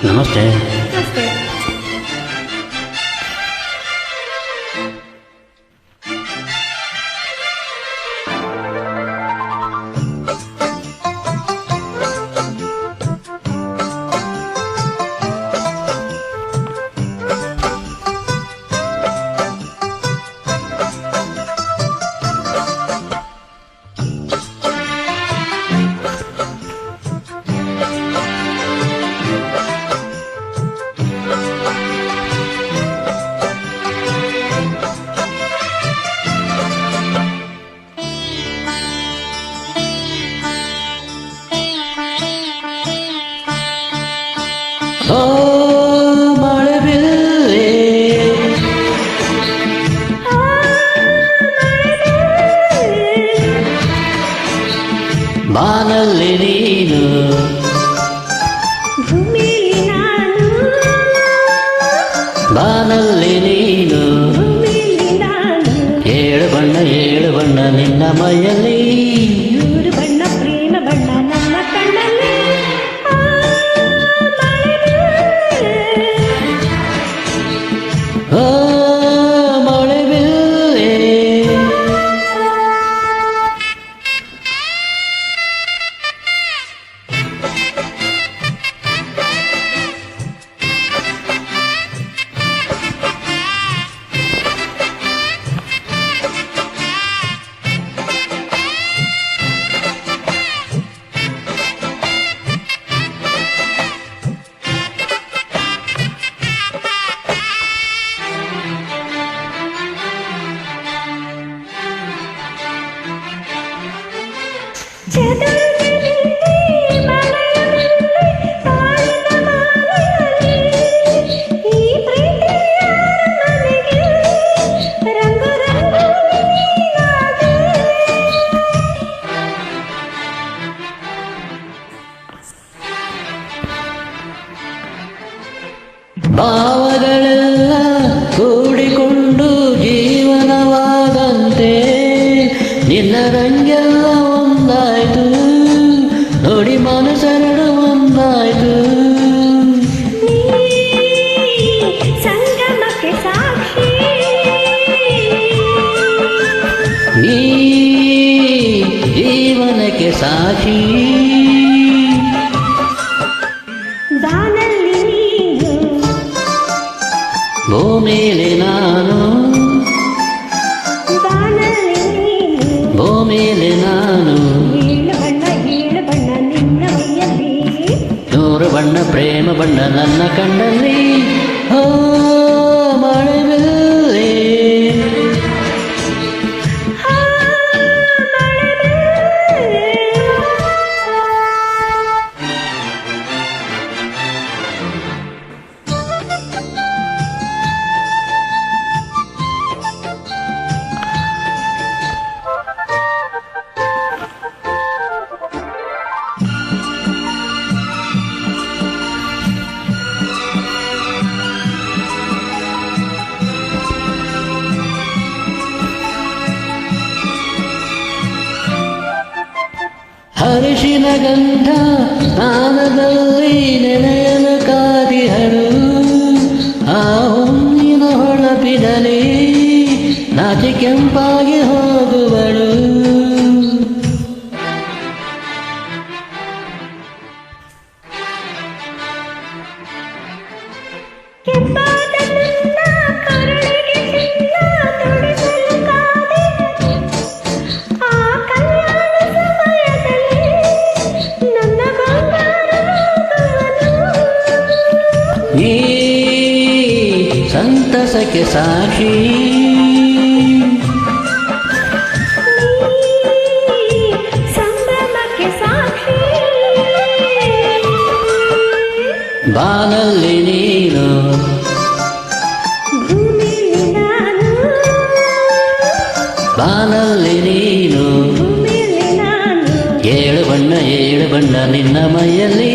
ನಮಸ್ತೆ. ನಮಸ್ತೆ. ಓ ಮಳೆಬಿಲ್ಲೆ ಬಾನಲ್ಲಿ ನೀನು ಭೂಮಿಲಿ ನಾನು ಬಾನಲ್ಲಿ ನೀನು ಭೂಮಿಲಿ ನಾನು ಏಳು ಬಣ್ಣ ನಿನ್ನ ಮೈಯಲ್ಲಿ ನೂರು ಬಣ್ಣ ಪ್ರೇಮ ಬಣ್ಣ ನನ್ನ ಕಣ್ಣಲ್ಲಿ ಓ ಮಳೆಬಿಲ್ಲೆ ಭಾವಗಳೆಲ್ಲ ಕೂಡಿಕೊಂಡು ಜೀವನವಾದಂತೆ ನಿನ್ನ ರಂಗೆಲ್ಲ ಒಂದಾಯ್ತು ನೋಡಿ ಮನಸ್ಸೆರಡು ಒಂದಾಯ್ತು ಸಂಗಮಕ್ಕೆ ಸಾಕ್ಷಿ ನೀ ಜೀವನಕ್ಕೆ ಸಾಕ್ಷಿ ಬಾನಲ್ಲಿ ನೀನು ಭೂಮಿಲಿ ನಾನು ಬಾನಲ್ಲಿ ನೀನು ಭೂಮಿಲಿ ನಾನು ಏಳು ಬಣ್ಣ ನಿನ್ನ ಮೈಯಲ್ಲಿ ನೂರು ಬಣ್ಣ ಪ್ರೇಮ ಬಣ್ಣ ನನ್ನ ಕಣ್ಣಲ್ಲಿ ಓ ಮಳೆಬಿಲ್ಲೆ ಹರಿಶಿನ ಗಂಧ ಸ್ನಾನದಲ್ಲಿ ನೆನೆಯಲು ಕಾದಿಹರು ಆ ಹುಣ್ಣಿನ ಹೊಳಪಿನಲ್ಲಿ ನಾಚಿ ಕೆಂಪಾಗಿ ಹೋಗುವಳು ಕೆಂಪಾದ ನನ್ನ ಕರುಳಿಗೆ ಚಿನ್ನ ತೊಡಿಸಲು ಕಾದೆ ಆ ಕಲ್ಯಾಣ ಸಮಯದಲ್ಲಿ ನನ್ನ ಬಂಗಾರವಾಗುವನು ಈ ಸಂತಸಕ್ಕೆ ಸಾಕ್ಷಿ ಸಂಭ್ರಮಕ್ಕೆ ಸಾಕ್ಷಿ ಬಾನಲ್ಲಿ ನೀನು ಭೂಮಿಲಿ ನಾನು ಬಾನಲ್ಲಿ ನೀನು ಭೂಮಿಲಿ ನಾನು ಏಳು ಬಣ್ಣ ನಿನ್ನ ಮೈಯಲ್ಲಿ